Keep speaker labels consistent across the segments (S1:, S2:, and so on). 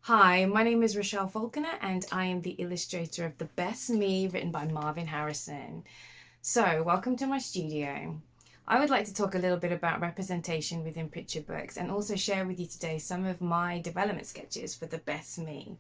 S1: Hi, my name is Rochelle Falconer and I am the illustrator of The Best Me, written by Marvyn Harrison. So, welcome to my studio. I would like to talk a little bit about representation within picture books and also share with you today some of my development sketches for The Best Me.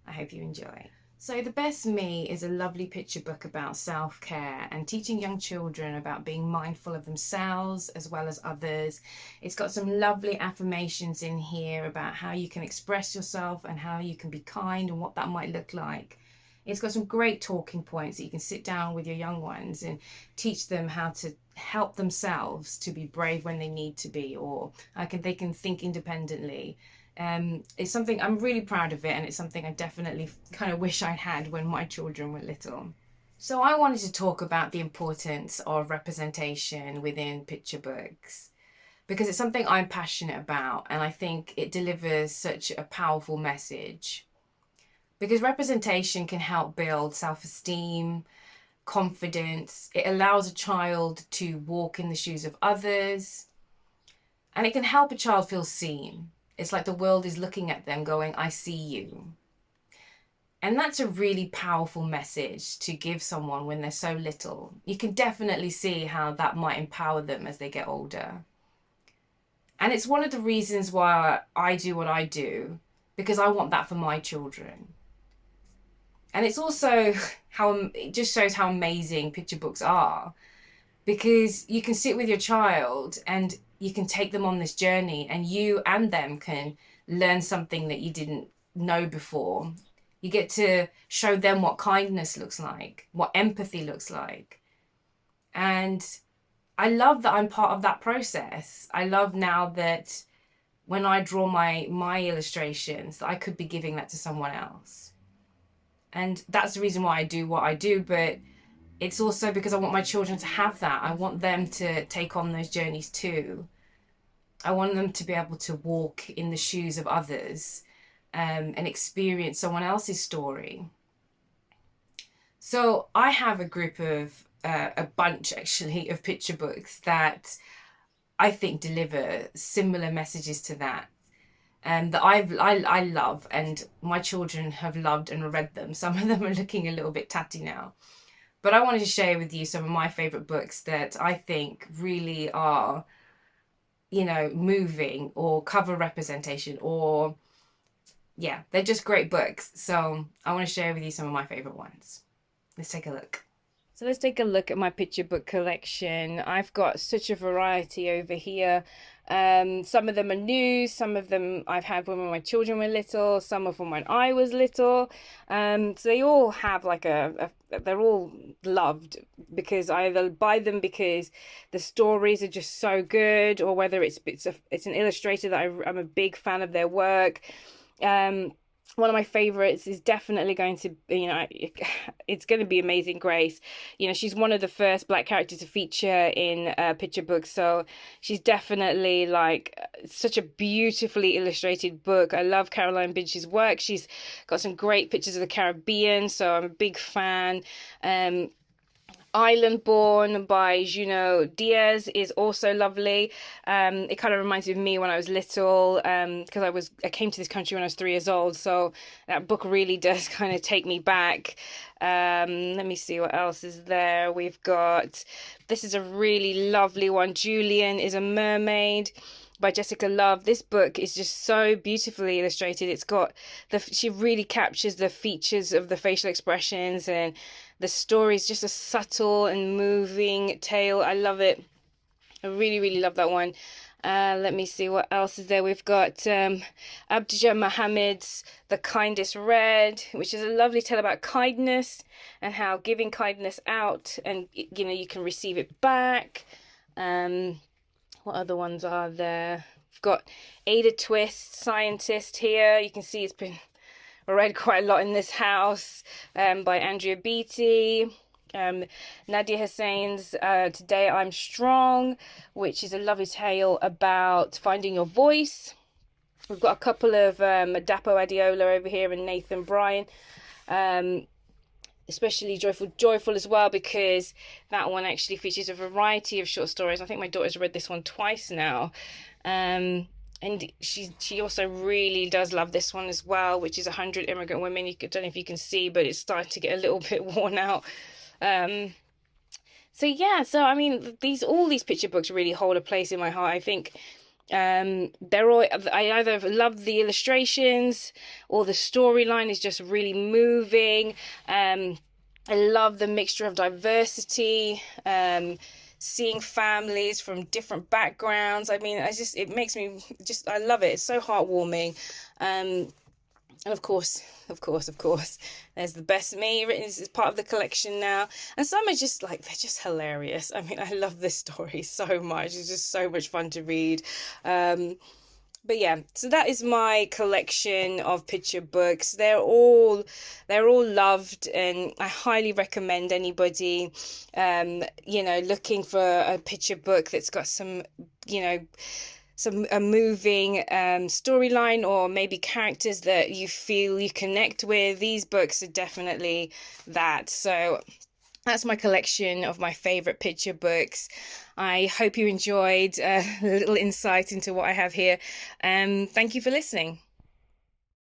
S1: I hope you enjoy. So, The Best Me is a lovely picture book about self care and teaching young children about being mindful of themselves as well as others. It's got some lovely affirmations in here about how you can express yourself and how you can be kind and what that might look like. It's got some great talking points that you can sit down with your young ones and teach them how to help themselves to be brave when they need to be, or they can think independently. It's something I'm really proud of it, and it's something I definitely kind of wish I'd had when my children were little. So I wanted to talk about the importance of representation within picture books because it's something I'm passionate about, and I think it delivers such a powerful message. Because representation can help build self-esteem, confidence. It allows a child to walk in the shoes of others, and it can help a child feel seen. It's like the world is looking at them going, I see you. And that's a really powerful message to give someone when they're so little. You can definitely see how that might empower them as they get older. And it's one of the reasons why I do what I do, because I want that for my children. And it's also how it just shows how amazing picture books are, because you can sit with your child and you can take them on this journey, and you and them can learn something that you didn't know before. You get to show them what kindness looks like, what empathy looks like. And I love that I'm part of that process. I love now that when I draw my illustrations, that I could be giving that to someone else. And that's the reason why I do what I do, but it's also because I want my children to have that. I want them to take on those journeys too. I want them to be able to walk in the shoes of others, and experience someone else's story. So I have a group of, a bunch actually, of picture books that I think deliver similar messages to that. That I love, and my children have loved and read them. Some of them are looking a little bit tatty now. But I wanted to share with you some of my favorite books that I think really are, moving or cover representation, or yeah, they're just great books. So I want to share with you some of my favorite ones. Let's take a look. So let's take a look at my picture book collection. I've got such a variety over here. Some of them are new, some of them I've had when my children were little, some of them when I was little. So they all have like they're all loved because I either buy them because the stories are just so good, or whether it's an illustrator that I'm a big fan of their work. One of my favorites is definitely going to be, it's going to be Amazing Grace. She's one of the first Black characters to feature in picture books, so she's definitely like such a beautifully illustrated book. I love Caroline Binch's work. She's got some great pictures of the Caribbean, so I'm a big fan. Island Born by Juno Diaz is also lovely. It kind of reminds me of me when I was little, because I came to this country when I was 3 years old, so that book really does kind of take me back. Let me see what else is there. This is a really lovely one. Julian is a Mermaid by Jessica Love. This book is just so beautifully illustrated. She really captures the features of the facial expressions, and the story is just a subtle and moving tale. I love it. I really, really love that one. Let me see what else is there. We've got Abdijah Mohamed's The Kindest Red, which is a lovely tale about kindness and how giving kindness out, and you can receive it back. What other ones are there? We've got Ada Twist, Scientist here. You can see it's been read quite a lot in this house, by Andrea Beatty. Nadia Hussain's Today I'm Strong, which is a lovely tale about finding your voice. We've got a couple of Dapo Adiola over here and Nathan Bryan. Especially Joyful as well, because that one actually features a variety of short stories. I think my daughter's read this one twice now. and she also really does love this one as well, which is 100 Immigrant Women. Don't know if you can see, but it's starting to get a little bit worn out. So yeah, so I mean, all these picture books really hold a place in my heart. I think they're all, I either love the illustrations or the storyline is just really moving. I love the mixture of diversity, seeing families from different backgrounds. I mean, it makes me just, I love it. It's so heartwarming. And of course, there's The Best Me written as part of the collection now. And some are just like, they're just hilarious. I mean, I love this story so much. It's just so much fun to read. But yeah, so that is my collection of picture books. They're all loved, and I highly recommend anybody, looking for a picture book that's got some, a moving storyline, or maybe characters that you feel you connect with. These books are definitely that. So that's my collection of my favorite picture books. I hope you enjoyed a little insight into what I have here. Thank you for listening.